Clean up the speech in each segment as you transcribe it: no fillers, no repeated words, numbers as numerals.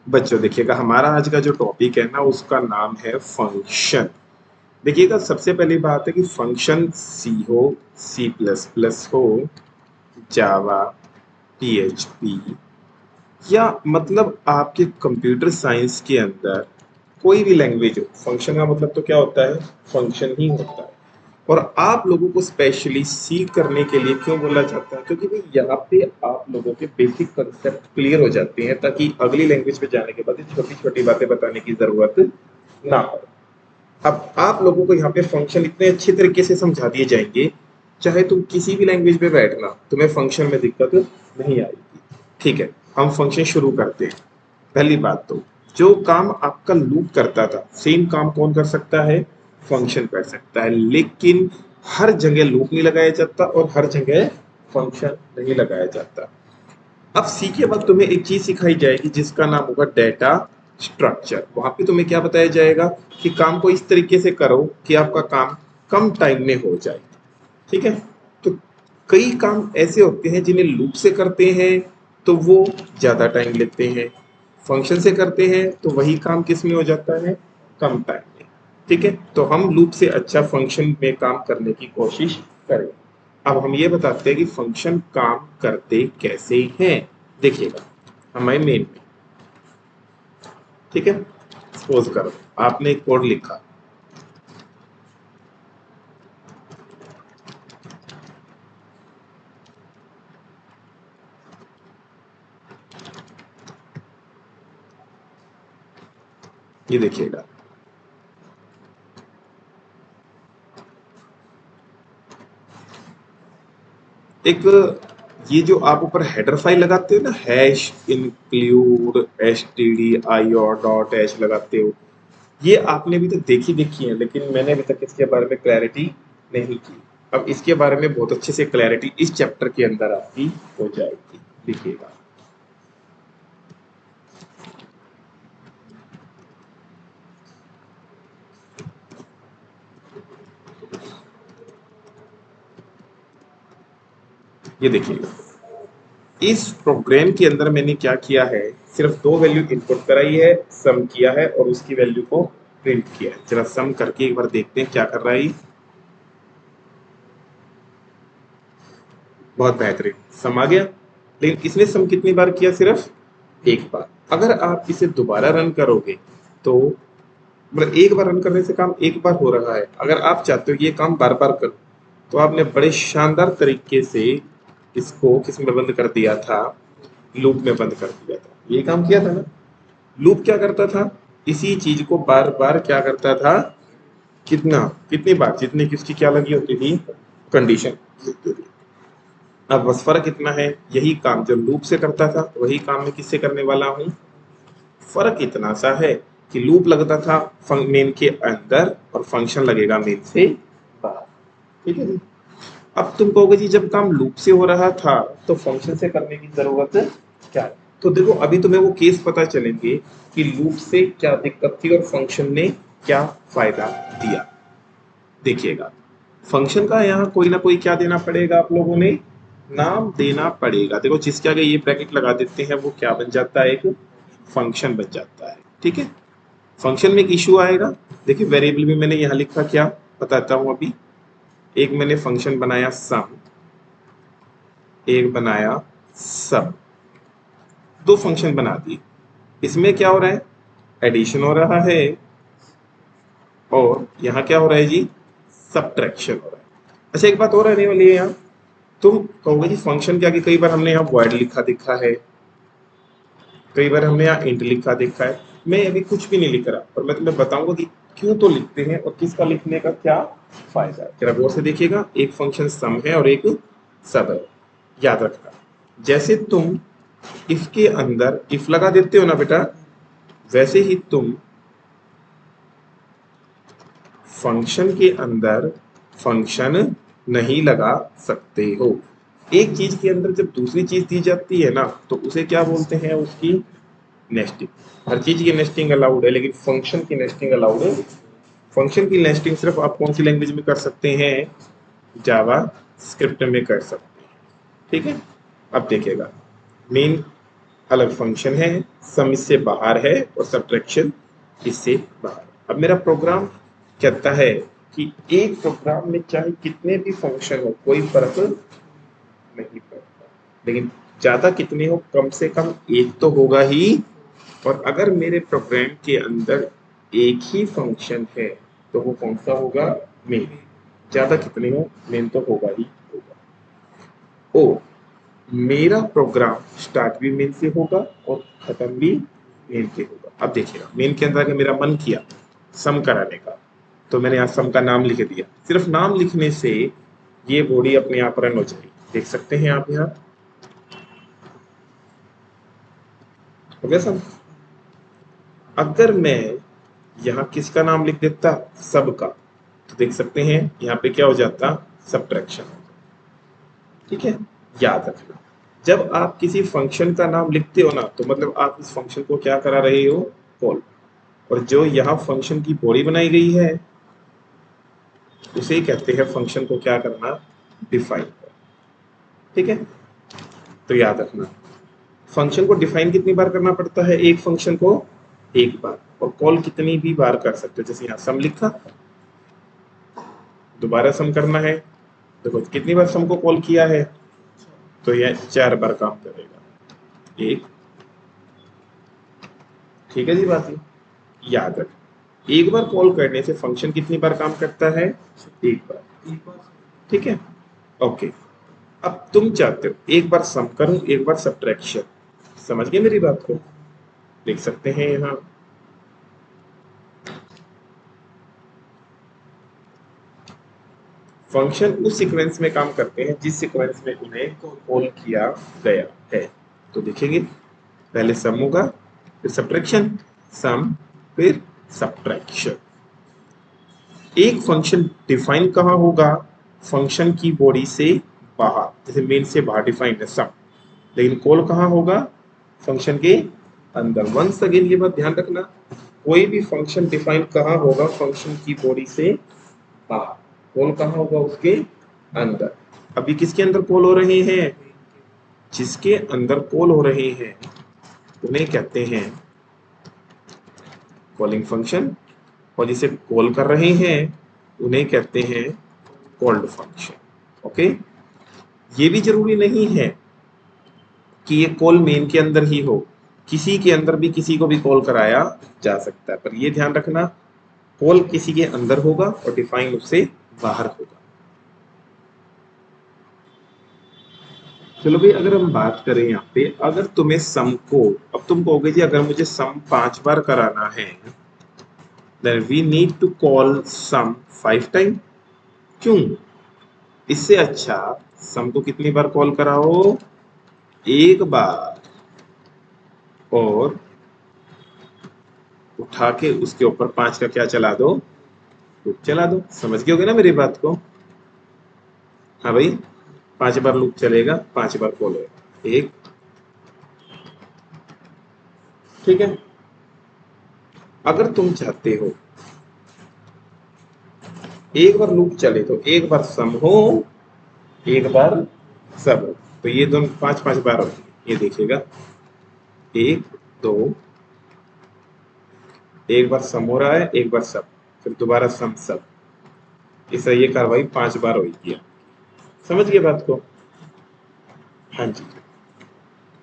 बच्चों देखिएगा, हमारा आज का जो टॉपिक है ना उसका नाम है फंक्शन। देखिएगा, सबसे पहली बात है कि फंक्शन सी हो, सी प्लस प्लस हो, जावा, पीएचपी या मतलब आपके कंप्यूटर साइंस के अंदर कोई भी लैंग्वेज हो, फंक्शन का मतलब तो क्या होता है, फंक्शन ही होता है। और आप लोगों को स्पेशली सी करने के लिए क्यों बोला जाता है, क्योंकि भाई यहाँ पे आप लोगों के बेसिक कंसेप्ट क्लियर हो जाते हैं ताकि अगली लैंग्वेज पे जाने के बाद छोटी छोटी बातें बताने की जरूरत ना हो। अब आप लोगों को यहाँ पे फंक्शन इतने अच्छे तरीके से समझा दिए जाएंगे, चाहे तुम किसी भी लैंग्वेज पे बैठना तुम्हें फंक्शन में दिक्कत नहीं आएगी। ठीक है, हम फंक्शन शुरू करते हैं। पहली बात तो, जो काम आपका लूप करता था सेम काम कौन कर सकता है, फंक्शन कर सकता है। लेकिन हर जगह लूप नहीं लगाया जाता और हर जगह फंक्शन नहीं लगाया जाता। अब सी के बाद तुम्हें एक चीज सिखाई जाएगी जिसका नाम होगा डेटा स्ट्रक्चर। वहां पे तुम्हें क्या बताया जाएगा कि काम को इस तरीके से करो कि आपका काम कम टाइम में हो जाए। ठीक है, तो कई काम ऐसे होते हैं जिन्हें लूप से करते हैं तो वो ज्यादा टाइम लेते हैं, फंक्शन से करते हैं तो वही काम किस में हो जाता है, कम टाइम में। ठीक है, तो हम लूप से अच्छा फंक्शन में काम करने की कोशिश करें। अब हम ये बताते हैं कि फंक्शन काम करते कैसे हैं। देखिएगा, हमारे मेन में, ठीक है, सपोज करो आपने एक कोड लिखा। ये देखिएगा, एक ये जो आप ऊपर हेडर फाइल लगाते हो ना, hash include S T D I और डॉट एच लगाते हो, ये आपने भी तो देखी देखी है, लेकिन मैंने अभी तक इसके बारे में क्लैरिटी नहीं की। अब इसके बारे में बहुत अच्छे से क्लैरिटी इस चैप्टर के अंदर आपकी हो जाएगी। देखिएगा, ये देखिएगा, इस प्रोग्राम के अंदर मैंने क्या किया है, सिर्फ दो वैल्यू इनपुट कराई है, सम किया है और उसकी वैल्यू को प्रिंट किया है। जरा सम करके एक बार देखते हैं क्या कर रहा है ये। बहुत बेहतरीन सम आ गया। लेकिन इसने सम कितनी बार किया, सिर्फ एक बार। अगर आप इसे दोबारा रन करोगे तो मतलब एक बार रन करने से काम एक बार हो रहा है, अगर आप चाहते हो कि ये काम बार बार करो तो आपने बड़े शानदार तरीके से इसको किस में बंद कर दिया था, लूप में बंद कर दिया था। ये काम किया था ना। लूप क्या करता था, इसी चीज को बार बार क्या करता था, कितना, कितनी बार, जितनी किसकी क्या लगी होती थी, कंडीशन। अब बस फर्क इतना है, यही काम जो लूप से करता था वही काम मैं किससे करने वाला हूँ। फर्क इतना सा है कि लूप लगता था मेन के अंदर और फंक्शन लगेगा मेन से बाहर। ठीक है जी। अब तुम कहोगे जी जब काम लूप से हो रहा था तो फंक्शन से करने की जरूरत क्या है। तो देखो, अभी तुम्हें वो केस पता चलेंगे कि लूप से क्या दिक्कत थी और फंक्शन ने क्या फायदा दिया। देखिएगा, फंक्शन का यहाँ कोई ना कोई क्या देना पड़ेगा, आप लोगों ने नाम देना पड़ेगा। देखो, जिसके आगे ये ब्रैकेट लगा देते हैं वो क्या बन जाता है, एक फंक्शन बन जाता है। ठीक है, फंक्शन में एक इशू आएगा। देखिए, वेरिएबल भी मैंने यहाँ लिखा, क्या बताता हूँ अभी। एक मैंने फंक्शन बनाया सम, एक बनाया सब, दो फंक्शन बना दिए। इसमें क्या हो रहा है, एडिशन हो रहा है और यहाँ क्या हो रहा है जी, सब्ट्रैक्शन हो रहा है। अच्छा, एक बात और रहने वाली है यहाँ। तुम कहोगे जी फंक्शन के आगे कई बार हमने यहाँ वॉइड लिखा दिखा है, कई बार हमने यहाँ इंट लिखा देखा है। मैं अभी कुछ भी नहीं लिख रहा, पर मैं तुम्हें बताऊंगा कि क्यों तो लिखते हैं और किसका लिखने का क्या फायदा है। जरा गौर से देखिएगा, एक फंक्शन सम है और एक सब है। याद रखना, जैसे तुम इफ के अंदर इफ लगा देते हो ना बेटा, वैसे ही तुम फंक्शन के अंदर फंक्शन नहीं लगा सकते हो। एक चीज के अंदर जब दूसरी चीज दी जाती है ना तो उसे क्या बोलते हैं, उसकी नेस्टिंग। हर चीज की नेस्टिंग अलाउड है लेकिन फंक्शन की नेस्टिंग अलाउड है। फंक्शन की नेस्टिंग सिर्फ आप कौन सी लैंग्वेज में कर सकते हैं, जावा स्क्रिप्ट में कर सकते हैं। ठीक है, अब देखिएगा, मेन अलग फंक्शन है, सम इससे बाहर है और सब्ट्रैक्शन इससे बाहर। अब मेरा प्रोग्राम कहता है कि एक प्रोग्राम में चाहे कितने भी फंक्शन हो कोई फर्क नहीं पड़ता, लेकिन ज्यादा कितने हो कम से कम एक तो होगा ही। और अगर मेरे प्रोग्राम के अंदर एक ही फंक्शन है तो वो कौन सा होगा, मेन। ज्यादा कितने हो, मेन तो होगा ही होगा। ओ, मेरा प्रोग्राम स्टार्ट भी मेन से होगा और खत्म भी मेन से होगा। अब देखिएगा, मेन के अंदर अगर मेरा मन किया सम कराने का तो मैंने यहाँ सम का नाम लिख दिया। सिर्फ नाम लिखने से ये बॉडी अपने आप रन हो जाएगी, देख सकते हैं आप यहाँ। हो गया सम। अगर मैं यहाँ किसका नाम लिख देता, सब का, तो देख सकते हैं यहाँ पे क्या हो जाता, सब्ट्रैक्शन। ठीक है, याद रखना जब आप किसी फंक्शन का नाम लिखते हो ना तो मतलब आप इस फंक्शन को क्या करा रहे हो, कॉल। और जो यहाँ फंक्शन की बॉडी बनाई गई है उसे कहते हैं फंक्शन को क्या करना, डिफाइन। ठीक है, तो याद रखना फंक्शन को डिफाइन कितनी बार करना पड़ता है, एक फंक्शन को एक बार, और कॉल कितनी भी बार कर सकते हो। जैसे यहाँ सम लिखा, दोबारा सम करना है, देखो कितनी बार सम को कॉल किया है, तो यह 4 बार काम करेगा, एक। ठीक है जी बात, याद रख एक बार कॉल करने से फंक्शन कितनी बार काम करता है, एक बार। ठीक है, ओके। अब तुम चाहते हो एक बार सम करूं एक बार सब्ट्रैक्शन, समझ गए मेरी बात को, देख सकते हैं यहाँ। फंक्शन उस सीक्वेंस में काम करते हैं जिस सीक्वेंस में उन्हें कॉल किया गया है। तो देखेंगे पहले सम होगा, फिर सब्ट्रैक्शन, सम, फिर सब्ट्रैक्शन। एक फंक्शन डिफाइन कहाँ होगा, फंक्शन की बॉडी से बाहर, जैसे मेन से बाहर डिफाइंड है सम, लेकिन कॉल कहाँ होगा, फंक्शन के अंदर। वंस अगेन ये बात ध्यान रखना, कोई भी फंक्शन डिफाइन कहाँ होगा, फंक्शन की बॉडी से बाहर, कॉल कहाँ होगा, उसके अंदर। अभी किसके अंदर कॉल हो रहे हैं, जिसके अंदर कॉल हो रहे हैं उन्हें कहते हैं कॉलिंग फंक्शन, और जिसे कॉल कर रहे हैं उन्हें कहते हैं कॉल्ड फंक्शन। ओके, ये भी जरूरी नहीं है कि ये कॉल मेन के अंदर ही हो, किसी के अंदर भी किसी को भी कॉल कराया जा सकता है, पर ये ध्यान रखना कॉल किसी के अंदर होगा और डिफाइन उससे बाहर होगा। चलो भाई, अगर हम बात करें यहाँ पे, अगर तुम्हें सम को, अब तुम कहोगे जी अगर मुझे सम 5 बार कराना है then we need to call sum 5 time. क्यों, इससे अच्छा सम को कितनी बार कॉल कराओ, एक बार, और उठा के उसके ऊपर 5 का क्या चला दो, लूप चला दो। समझ गए होगे ना मेरी बात को, हाँ भाई, 5 बार लूप चलेगा, 5 बार कॉल होगा, एक। ठीक है, अगर तुम चाहते हो एक बार लूप चले तो एक बार सम हो एक बार सब हो, तो ये दोनों 5-5 बार हो, ये देखिएगा, एक, दो, एक बार सम हो रहा है एक बार सब, फिर दोबारा सम सब, इस ये कार्रवाई 5 बार होगी। समझ गए बात को, हाँ जी।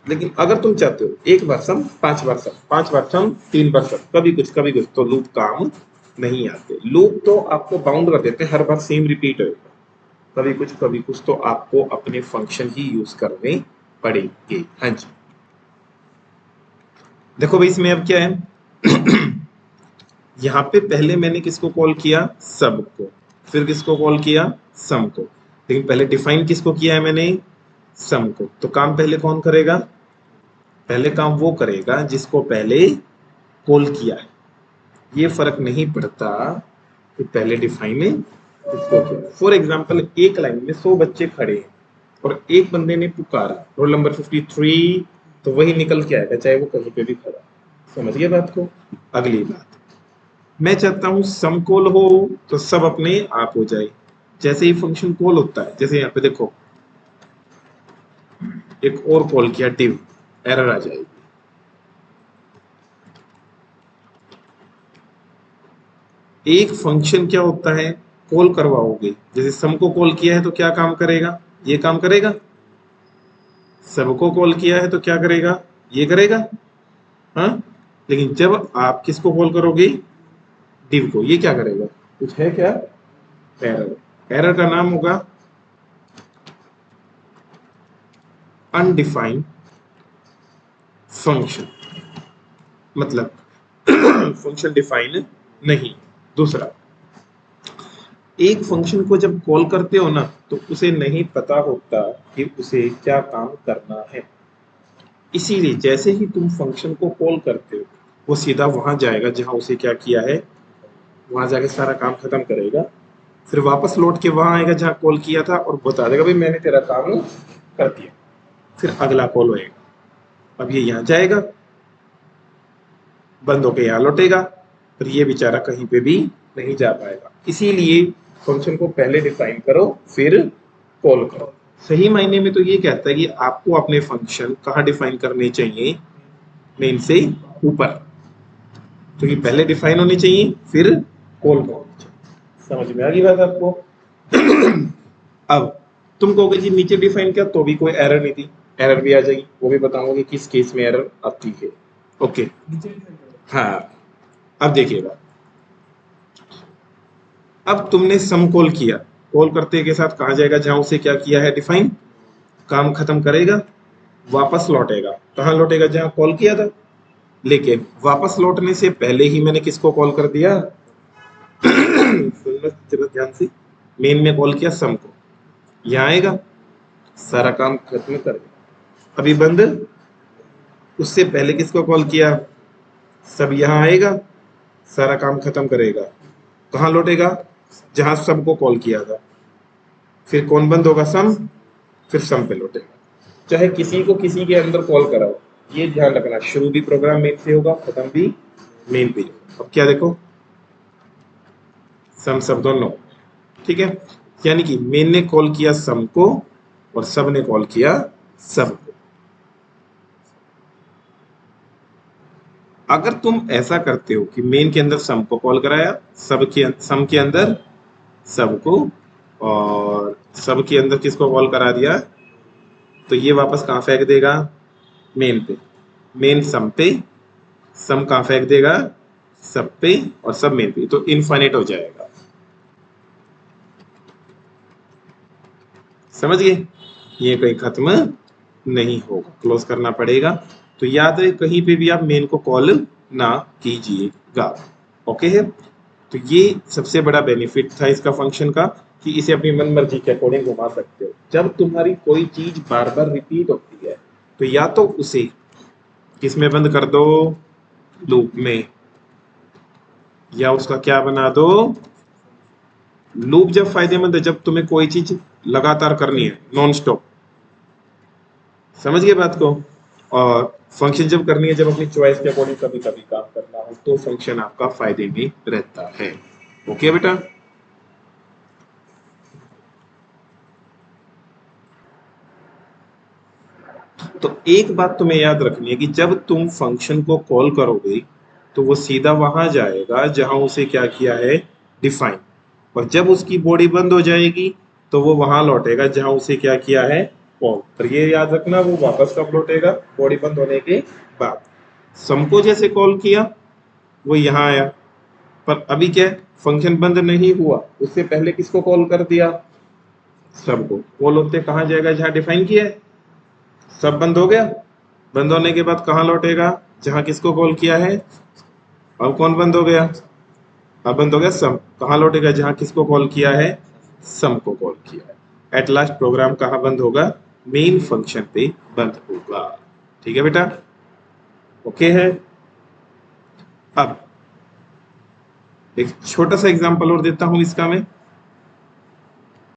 लेकिन अगर तुम चाहते हो एक बार सम 5 बार सम, 5 बार सम 3 बार सब, कभी कुछ तो लूप काम नहीं आते। लूप तो आपको बाउंड कर देते हैं, हर बार सेम रिपीट होगा, कभी कुछ तो आपको अपने फंक्शन ही यूज करने पड़ेंगे। हाँ जी, देखो भाई इसमें अब क्या है यहाँ पे पहले मैंने किसको कॉल किया, सब को, फिर किसको कॉल किया, सम को, लेकिन पहले डिफाइन किसको किया है मैंने, सम को। तो काम पहले कौन करेगा, पहले काम वो करेगा जिसको पहले कॉल किया है। ये फर्क नहीं पड़ता कि पहले डिफाइन किसको किया। फॉर एग्जाम्पल एक लाइन में 100 बच्चे खड़े हैं और एक बंदे ने पुकारा रोल नंबर 53, तो वही निकल के आएगा चाहे वो कहीं पे भी खड़ा। समझ गए बात को। अगली बात, मैं चाहता हूं सम कॉल हो तो सब अपने आप हो जाए। जैसे ही फंक्शन कॉल होता है, जैसे यहाँ पे देखो एक और कॉल किया डिव, एरर आ जाएगी। एक फंक्शन क्या होता है, कॉल करवाओगे, जैसे सम को कॉल किया है तो क्या काम करेगा, ये काम करेगा। सबको कॉल किया है तो क्या करेगा, ये करेगा। हाँ, लेकिन जब आप किसको कॉल करोगे, div को, ये क्या करेगा, कुछ है क्या, एरर। एरर का नाम होगा अनडिफाइंड फंक्शन, मतलब फंक्शन डिफाइन नहीं। दूसरा, एक फंक्शन को जब कॉल करते हो ना तो उसे नहीं पता होता कि उसे क्या काम करना है, इसीलिए जैसे ही तुम फंक्शन को कॉल करते हो वो सीधा वहां जाएगा जहां उसे क्या किया है, वहां जाके सारा काम खत्म करेगा, फिर वापस लौट के वहां आएगा जहां कॉल किया था और बता देगा भाई मैंने तेरा काम कर दिया, फिर अगला कॉल होएगा। अब ये यहाँ जाएगा, बंद होके यहाँ लौटेगा, पर ये बेचारा कहीं पे भी नहीं जा पाएगा। इसीलिए फंक्शन को पहले डिफाइन करो फिर कॉल करो। सही मायने में तो ये कहता है कि आपको अपने फंक्शन कहाँ डिफाइन करने चाहिए, मेन से ऊपर, क्योंकि पहले डिफाइन होने चाहिए फिर कॉल होनी चाहिए। समझ में आ गई बात आपको। अब तुम कहोगे जी नीचे डिफाइन किया तो भी कोई एरर नहीं थी, एरर भी आ जाएगी, वो भी बताऊंगा कि किस केस में एरर आती है। ओके, हाँ, अब देखिएगा, अब तुमने सम कॉल किया, कॉल करते के साथ कहा जाएगा जहां उसे क्या किया है डिफाइन, काम खत्म करेगा, वापस लौटेगा, कहाँ लौटेगा, जहां कॉल किया था। लेकिन वापस लौटने से पहले ही मैंने किसको कॉल कर दिया, सुनना जरा ध्यान से, मेन में कॉल किया सम को, यहाँ आएगा, सारा काम खत्म करेगा। अभी बंद, उससे पहले किसको कॉल किया, सब यहाँ आएगा, सारा काम खत्म करेगा, कहाँ लौटेगा, जहां सब को कॉल किया था, फिर कौन बंद होगा, सम, फिर सम पे लौटेगा। चाहे किसी को किसी के अंदर कॉल कराओ, ये ध्यान रखना, शुरू भी प्रोग्राम मेन से होगा, खत्म भी मेन पे। अब क्या देखो, सम सब दोनों, ठीक है, यानी कि मेन ने कॉल किया सम को और सब ने कॉल किया सब को। अगर तुम ऐसा करते हो कि मेन के अंदर सम को कॉल कराया, सम के अंदर सबको, और सब के अंदर किसको कॉल करा दिया, तो ये वापस कहाँ फेंक देगा, मेन पे, मेन सम पे, सम कहाँ फेंक देगा, सब पे, और सब मेन पे, तो इनफाइनाइट हो जाएगा। समझ गए, ये कहीं खत्म नहीं होगा, क्लोज करना पड़ेगा। तो याद रहे कहीं पे भी आप मेन को कॉल ना कीजिएगा। ओके है, तो ये सबसे बड़ा बेनिफिट था इसका फंक्शन का, कि इसे अपनी मन मर्जी के अकॉर्डिंग घुमा सकते हो। जब तुम्हारी कोई चीज बार बार रिपीट होती है तो या तो उसे किसमें बंद कर दो, लूप में, या उसका क्या बना दो, लूप जब फायदेमंद है जब तुम्हें कोई चीज लगातार करनी है, नॉन स्टॉप। समझ गए बात को। और फंक्शन जब करनी है, जब अपनी चॉइस के अकॉर्डिंग कभी कभी काम करना हो, तो फंक्शन आपका फायदे में रहता है। ओके बेटा, तो एक बात तुम्हें याद रखनी है कि जब तुम फंक्शन को कॉल करोगे तो वो सीधा वहां जाएगा जहां उसे क्या किया है, डिफाइन, और जब उसकी बॉडी बंद हो जाएगी तो वो वहां लौटेगा जहां उसे क्या किया है, कॉल। पर ये याद रखना वो वापस कब लौटेगा, बॉडी बंद होने के बाद। सम को जैसे कॉल किया वो यहाँ आया, पर अभी क्या है, फंक्शन बंद नहीं हुआ, उससे पहले किसको कॉल कर दिया, सबको। कॉल होते कहाँ जाएगा, जहां डिफाइन किया है, सब बंद हो गया, बंद होने के बाद कहाँ लौटेगा, जहां किसको कॉल किया है। अब कौन बंद हो गया, अब बंद हो गया सम, कहाँ लौटेगा, जहां किसको कॉल किया है, सम को कॉल किया है। एट लास्ट प्रोग्राम कहाँ बंद होगा, मेन फंक्शन पे बंद होगा। ठीक है बेटा, ओके है। अब एक छोटा सा एग्जांपल और देता हूं इसका मैं,